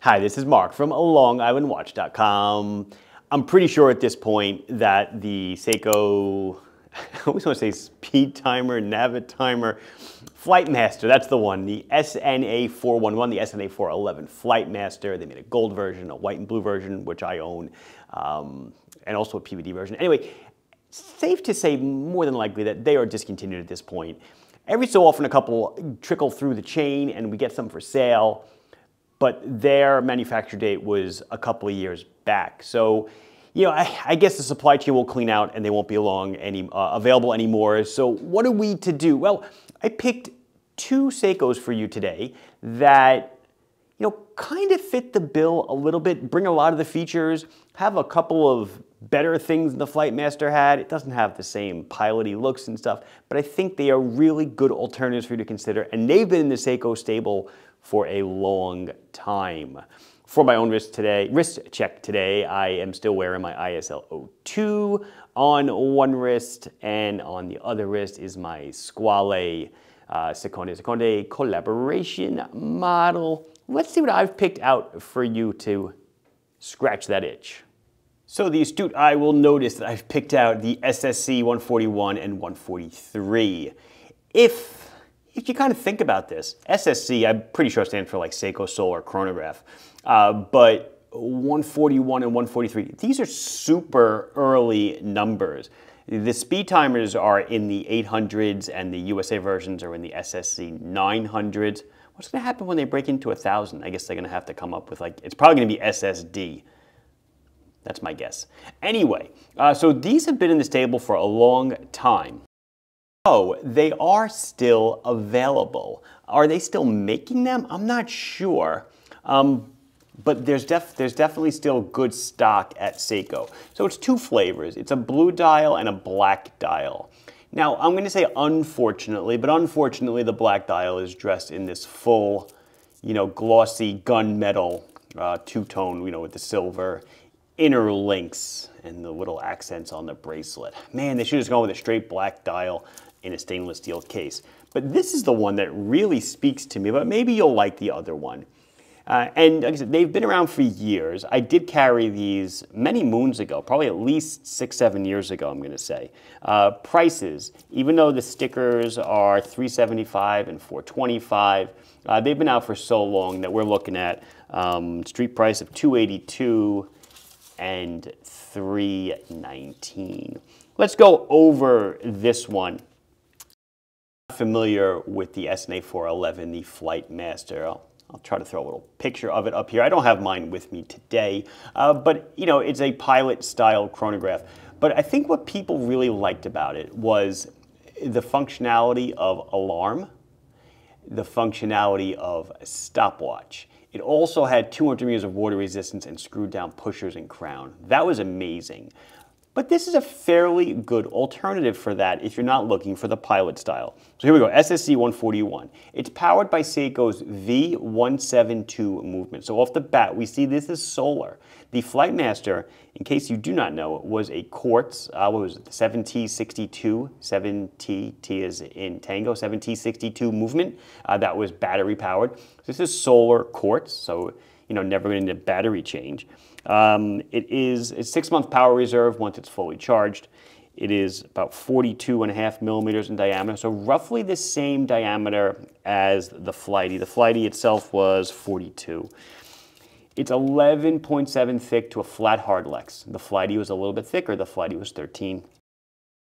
Hi, this is Mark from LongIslandWatch.com. I'm pretty sure at this point that the Seiko, I always want to say speed timer, Navitimer, Flightmaster, that's the one, the SNA411, the SNA411 Flightmaster. They made a gold version, a white and blue version, which I own, and also a PVD version. Anyway, safe to say more than likely that they are discontinued at this point. Every so often a couple trickle through the chain and we get some for sale, but their manufacture date was a couple of years back. So, you know, I guess the supply chain will clean out and they won't be available anymore. So what are we to do? Well, I picked two Seikos for you today that, you know, kind of fit the bill a little bit, bring a lot of the features, have a couple of better things than the Flightmaster had. It doesn't have the same piloty looks and stuff, but I think they are really good alternatives for you to consider, and they've been in the Seiko stable for a long time. For my own wrist check today, I am still wearing my ISL 02 on one wrist, and on the other wrist is my Squale Seconde collaboration model. Let's see what I've picked out for you to scratch that itch. So the astute eye will notice that I've picked out the SSC 141 and 143. If you kind of think about this, SSC, I'm pretty sure stands for like Seiko Solar Chronograph, but 141 and 143, these are super early numbers. The speed timers are in the 800s and the USA versions are in the SSC 900s. What's going to happen when they break into 1,000? I guess they're going to have to come up with like, it's probably going to be SSD. That's my guess. Anyway, so these have been in the stable for a long time. Oh, they are still available. Are they still making them? I'm not sure. But there's definitely still good stock at Seiko. So it's two flavors. It's a blue dial and a black dial. Now, I'm going to say unfortunately, but unfortunately the black dial is dressed in this full, you know, glossy gunmetal two-tone, you know, with the silver inner links and the little accents on the bracelet. Man, they should have gone with a straight black dial in a stainless steel case. But this is the one that really speaks to me, but maybe you'll like the other one. And like I said, they've been around for years. I did carry these many moons ago, probably at least 6, 7 years ago, I'm gonna say. Prices, even though the stickers are $375 and $425, they've been out for so long that we're looking at street price of $282 and $319. Let's go over this one. Familiar with the SNA411, the Flightmaster. I'll try to throw a little picture of it up here. I don't have mine with me today, but you know, it's a pilot-style chronograph. But I think what people really liked about it was the functionality of alarm, the functionality of stopwatch. It also had 200 meters of water resistance and screwed down pushers and crown. That was amazing. But this is a fairly good alternative for that if you're not looking for the pilot style. So here we go, SSC 141. It's powered by Seiko's V172 movement. So off the bat, we see this is solar. The Flightmaster, in case you do not know, was a quartz, what was it, 7T62, 7T, T is in Tango, 7T62 movement that was battery powered. This is solar quartz, so you know, never going to need a battery change. It is a 6-month power reserve once it's fully charged. It is about 42.5 millimeters in diameter, so roughly the same diameter as the Flighty. The Flighty itself was 42. It's 11.7 thick to a flat hard Lex. The Flighty was a little bit thicker. The Flighty was 13.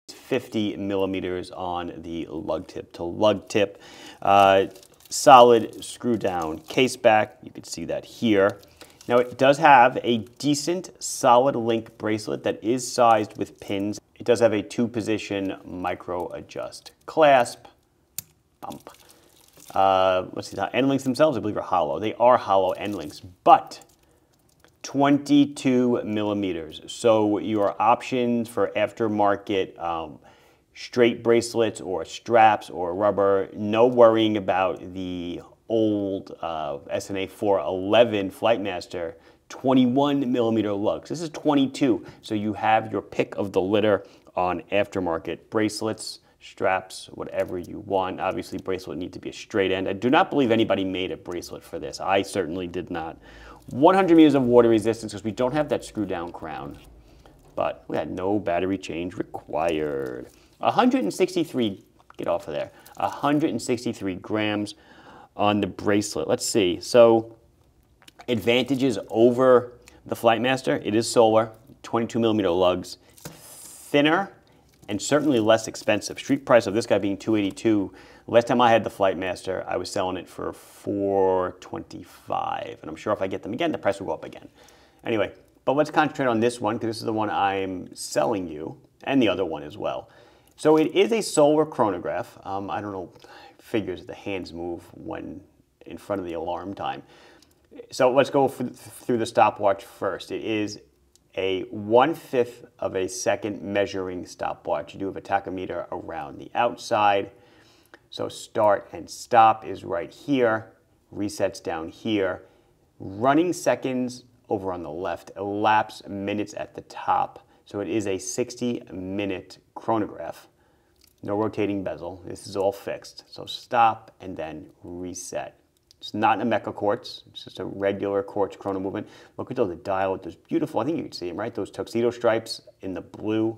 It's 50 millimeters on the lug tip to lug tip. Solid screw down case back. You can see that here. Now it does have a decent solid link bracelet that is sized with pins. It does have a 2-position micro adjust clasp. Bump. Let's see, the end links themselves I believe are hollow. They are hollow end links, but 22 millimeters. So your options for aftermarket straight bracelets or straps or rubber, no worrying about the old SNA411 Flightmaster 21 millimeter lugs. This is 22, so you have your pick of the litter on aftermarket bracelets, straps, whatever you want. Obviously, bracelet need to be a straight end. I do not believe anybody made a bracelet for this. I certainly did not. 100 meters of water resistance because we don't have that screw down crown. But we had no battery change required. 163, get off of there, 163 grams on the bracelet. Let's see, so advantages over the Flightmaster, it is solar, 22 millimeter lugs, thinner, and certainly less expensive. Street price of this guy being $282. Last time I had the Flightmaster, I was selling it for $425, and I'm sure if I get them again, the price will go up again. Anyway, but let's concentrate on this one, because this is the one I'm selling you, and the other one as well. So it is a solar chronograph. I don't know, figures the hands move when in front of the alarm time. So let's go through the stopwatch first. It is a 1/5 of a second measuring stopwatch. You do have a tachometer around the outside. So start and stop is right here. Resets down here. Running seconds over on the left. Elapsed minutes at the top. So it is a 60-minute chronograph. No rotating bezel. This is all fixed. So stop and then reset. It's not in a mecha quartz. It's just a regular quartz chrono movement. Look at the dial with those beautiful, I think you can see them, right? Those tuxedo stripes in the blue.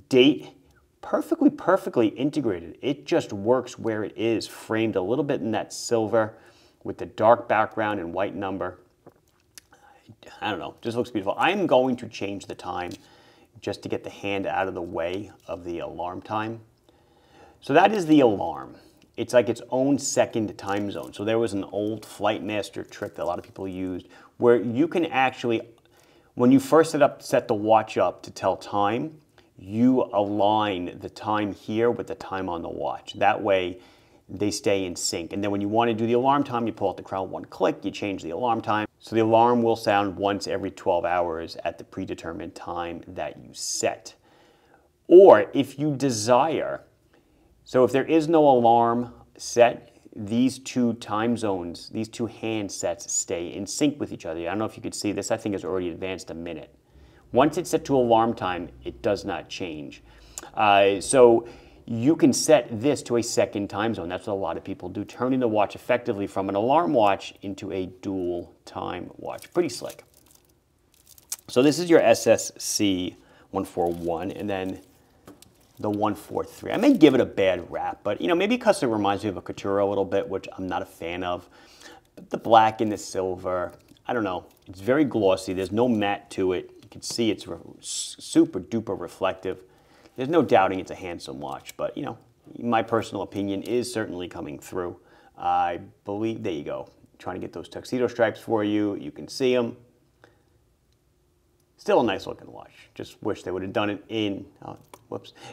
Date, perfectly integrated. It just works where it is, framed a little bit in that silver with the dark background and white number. I don't know, just looks beautiful. I'm going to change the time just to get the hand out of the way of the alarm time. So that is the alarm. It's like its own second time zone. So there was an old Flightmaster trick that a lot of people used where you can actually, when you first set the watch up to tell time, you align the time here with the time on the watch. That way they stay in sync. And then when you want to do the alarm time, you pull out the crown, one click, you change the alarm time. So the alarm will sound once every 12 hours at the predetermined time that you set. Or if you desire, so if there is no alarm set, these two time zones, these two hand sets stay in sync with each other. I don't know if you could see this, I think it's already advanced a minute. Once it's set to alarm time, it does not change. So you can set this to a second time zone. That's what a lot of people do, turning the watch effectively from an alarm watch into a dual time watch. Pretty slick. So this is your SSC 141, and then the 143. I may give it a bad rap, but maybe because it reminds me of a Couture a little bit, which I'm not a fan of. But the black and the silver, I don't know. It's very glossy. There's no matte to it. You can see it's super duper reflective. There's no doubting it's a handsome watch, but my personal opinion is certainly coming through. I believe, there you go. Trying to get those tuxedo stripes for you. You can see them. Still a nice looking watch. Just wish they would have done it in,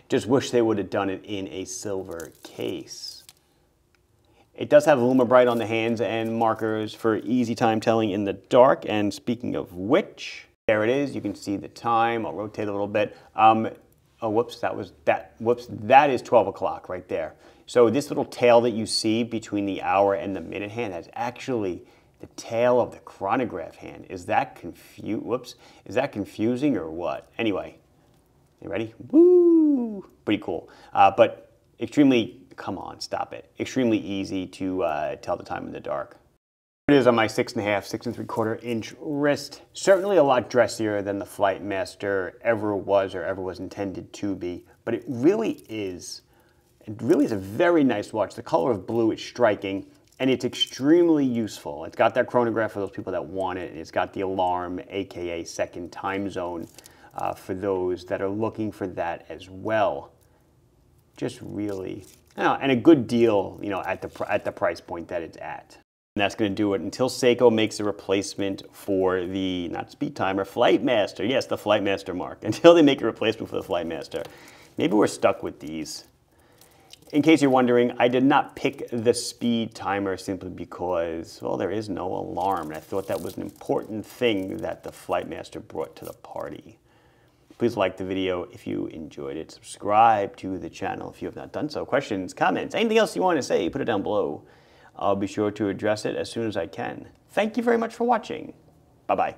just wish they would have done it in a silver case. It does have LumiBrite on the hands and markers for easy time telling in the dark. And speaking of which, there it is. You can see the time. I'll rotate a little bit. Oh, whoops, that is 12 o'clock right there. So this little tail that you see between the hour and the minute hand, that's actually the tail of the chronograph hand. Is that confusing or what? Anyway, you ready? Woo! Pretty cool. But extremely, come on, stop it. Extremely easy to tell the time in the dark. It is on my 6.5, 6 3/4 inch wrist. Certainly a lot dressier than the Flightmaster ever was or ever was intended to be, but it really is a very nice watch. The color of blue is striking, and it's extremely useful. It's got that chronograph for those people that want it, and it's got the alarm, aka second time zone, for those that are looking for that as well. Just really, and a good deal, at the price point that it's at. And that's going to do it until Seiko makes a replacement for the, not Speed Timer, Flightmaster. Yes, the Flightmaster mark. Until they make a replacement for the Flightmaster. Maybe we're stuck with these. In case you're wondering, I did not pick the Speed Timer simply because, well, there is no alarm. And I thought that was an important thing that the Flightmaster brought to the party. Please like the video if you enjoyed it. Subscribe to the channel if you have not done so. Questions, comments, anything else you want to say, put it down below. I'll be sure to address it as soon as I can. Thank you very much for watching. Bye-bye.